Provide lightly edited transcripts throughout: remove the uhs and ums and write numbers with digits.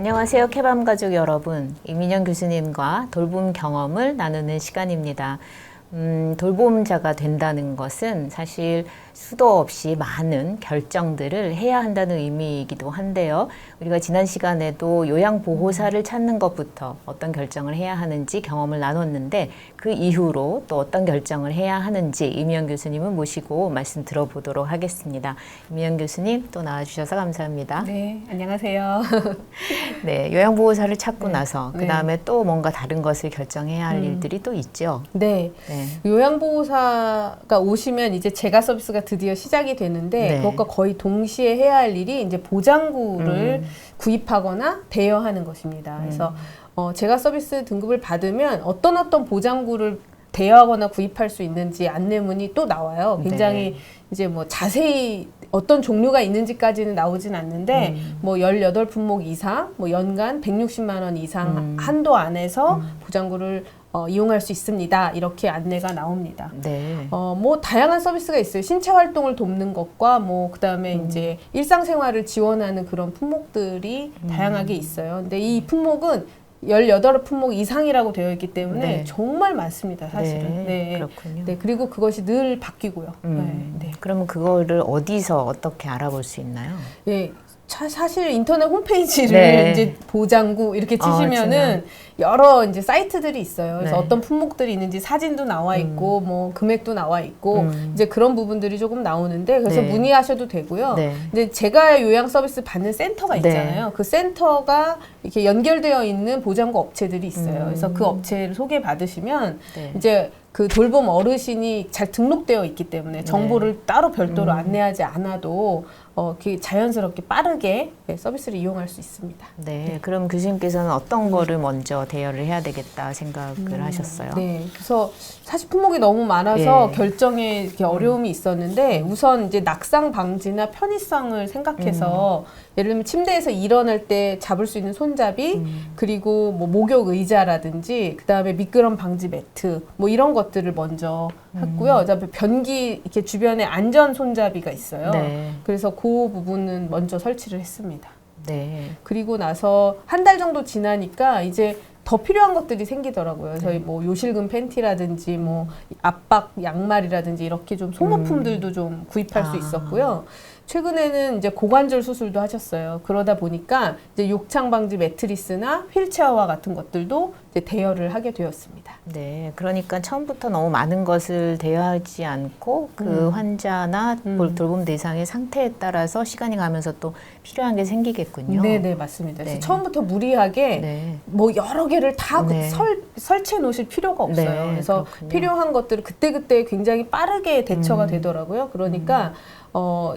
안녕하세요. 케밤 가족 여러분. 이민영 교수님과 돌봄 경험을 나누는 시간입니다. 돌봄자가 된다는 것은 사실 수도 없이 많은 결정들을 해야 한다는 의미이기도 한데요. 우리가 지난 시간에도 요양보호사를 찾는 것부터 어떤 결정을 해야 하는지 경험을 나눴는데 그 이후로 또 어떤 결정을 해야 하는지 이민영 교수님을 모시고 말씀 들어보도록 하겠습니다. 이민영 교수님 또 나와주셔서 감사합니다. 네, 안녕하세요. 네, 요양보호사를 찾고 나서 네. 그 다음에 또 뭔가 다른 것을 결정해야 할 일들이 또 있죠. 네. 네. 요양보호사가 오시면 이제 재가 서비스가 드디어 시작이 되는데 네. 그것과 거의 동시에 해야 할 일이 이제 보장구를 구입하거나 대여하는 것입니다. 그래서 재가 서비스 등급을 받으면 어떤 보장구를 대여하거나 구입할 수 있는지 안내문이 또 나와요. 굉장히 네. 이제 뭐 자세히 어떤 종류가 있는지까지는 나오진 않는데 뭐 18품목 이상, 뭐 연간 160만 원 이상 한도 안에서 보장구를 이용할 수 있습니다. 이렇게 안내가 나옵니다. 네. 뭐 다양한 서비스가 있어요. 신체 활동을 돕는 것과 뭐 그다음에 이제 일상생활을 지원하는 그런 품목들이 다양하게 있어요. 근데 이 품목은 18품목 이상이라고 되어 있기 때문에 네. 정말 많습니다. 사실은. 네, 그렇군요. 네, 그리고 그것이 늘 바뀌고요. 네. 그러면 그거를 어디서 어떻게 알아볼 수 있나요? 네. 사실 인터넷 홈페이지를 네. 이제 보장구 이렇게 치시면은 여러 이제 사이트들이 있어요. 그래서 네. 어떤 품목들이 있는지 사진도 나와 있고 뭐 금액도 나와 있고 이제 그런 부분들이 조금 나오는데 그래서 네. 문의하셔도 되고요. 네. 이제 제가 요양 서비스 받는 센터가 있잖아요. 네. 그 센터가 이렇게 연결되어 있는 보장구 업체들이 있어요. 그래서 그 업체를 소개 받으시면 네. 이제 그 돌봄 어르신이 잘 등록되어 있기 때문에 정보를 따로 별도로 안내하지 않아도 이렇게 자연스럽게 빠르게 서비스를 이용할 수 있습니다. 네. 그럼 교수님께서는 어떤 거를 먼저 대여를 해야 되겠다 생각을 하셨어요? 네, 그래서 사실 품목이 너무 많아서 예. 결정에 이렇게 어려움이 있었는데 우선 이제 낙상 방지나 편의성을 생각해서 예를 들면 침대에서 일어날 때 잡을 수 있는 손잡이 그리고 뭐 목욕 의자라든지 그 다음에 미끄럼 방지 매트 뭐 이런 것들을 먼저 했고요. 그다음에 변기 이렇게 주변에 안전 손잡이가 있어요. 네. 그래서 그 부분은 먼저 설치를 했습니다. 네. 그리고 나서 한 달 정도 지나니까 이제 더 필요한 것들이 생기더라고요. 저희 뭐 요실금 팬티라든지 뭐 압박 양말이라든지 이렇게 좀 소모품들도 좀 구입할 수 있었고요. 최근에는 이제 고관절 수술도 하셨어요. 그러다 보니까 이제 욕창 방지 매트리스나 휠체어와 같은 것들도 이제 대여를 하게 되었습니다. 네. 그러니까 처음부터 너무 많은 것을 대여하지 않고 그 환자나 돌봄 대상의 상태에 따라서 시간이 가면서 또 필요한 게 생기겠군요. 네, 맞습니다. 그래서 네. 처음부터 무리하게 네. 뭐 여러 개를 다 네. 설치해 놓으실 필요가 없어요. 네, 그래서 그렇군요. 필요한 것들을 그때그때 굉장히 빠르게 대처가 되더라고요. 그러니까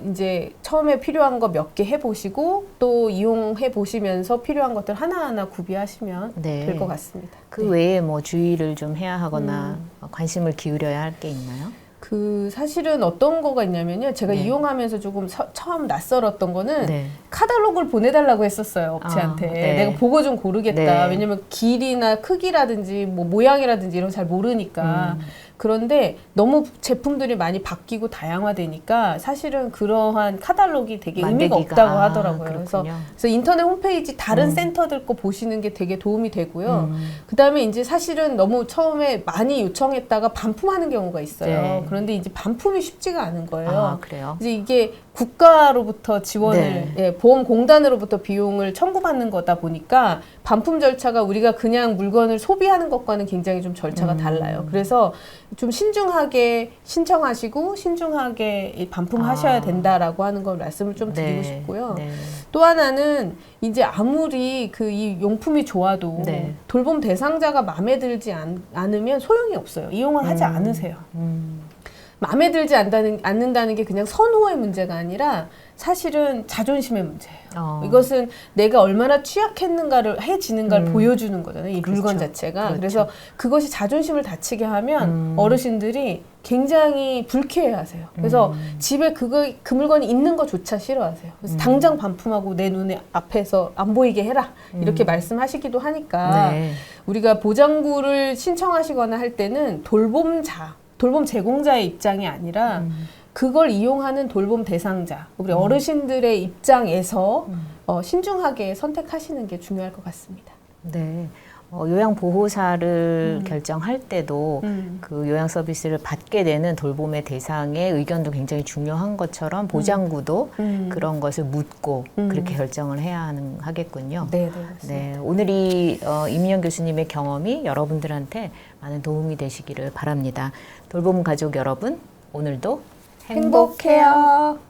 이제 처음에 필요한 거 몇 개 해보시고 또 이용해 보시면서 필요한 것들 하나하나 구비하시면 네. 될 것 같습니다. 그 외에 뭐 주의를 좀 해야 하거나 관심을 기울여야 할 게 있나요? 그 사실은 어떤 거가 있냐면요. 제가 네. 이용하면서 조금 처음 낯설었던 거는 네. 카탈로그를 보내달라고 했었어요. 업체한테. 네. 내가 보고 좀 고르겠다. 네. 왜냐면 길이나 크기라든지 뭐 모양이라든지 이런 거 잘 모르니까. 그런데 너무 제품들이 많이 바뀌고 다양화되니까 사실은 그러한 카탈로그가 되게 의미가 만들기가- 없다고 하더라고요. 그렇군요. 그래서 인터넷 홈페이지 다른 센터들 거 보시는 게 되게 도움이 되고요. 그다음에 이제 사실은 너무 처음에 많이 요청했다가 반품하는 경우가 있어요. 네. 그런데 이제 반품이 쉽지가 않은 거예요. 아, 그래요? 이제 이게 국가로부터 지원을 네. 예, 보험공단으로부터 비용을 청구받는 거다 보니까 반품 절차가 우리가 그냥 물건을 소비하는 것과는 굉장히 좀 절차가 달라요. 그래서 좀 신중하게 신청하시고 신중하게 반품하셔야 된다라고 하는 걸 말씀을 좀 드리고 싶고요. 네. 또 하나는 이제 아무리 그 이 용품이 좋아도 네. 돌봄 대상자가 마음에 들지 않으면 소용이 없어요. 이용을 하지 않으세요. 마음에 들지 않는다는 게 그냥 선호의 문제가 아니라 사실은 자존심의 문제예요. 이것은 내가 얼마나 취약했는가를 해지는가를 보여주는 거잖아요. 이 그렇죠. 물건 자체가. 그렇죠. 그래서 그것이 자존심을 다치게 하면 어르신들이 굉장히 불쾌해하세요. 그래서 집에 그 물건이 있는 것조차 싫어하세요. 그래서 당장 반품하고 내 눈에 앞에서 안 보이게 해라. 이렇게 말씀하시기도 하니까 네. 우리가 보장구를 신청하시거나 할 때는 돌봄 제공자의 입장이 아니라 그걸 이용하는 돌봄 대상자, 우리 어르신들의 입장에서 신중하게 선택하시는 게 중요할 것 같습니다. 네. 요양보호사를 결정할 때도 그 요양 서비스를 받게 되는 돌봄의 대상의 의견도 굉장히 중요한 것처럼 보장구도 그런 것을 묻고 그렇게 결정을 해야 하겠군요. 네, 네, 맞습니다. 네, 오늘 이 이민영 교수님의 경험이 여러분들한테 많은 도움이 되시기를 바랍니다. 돌봄 가족 여러분, 오늘도 행복해요. 행복해요.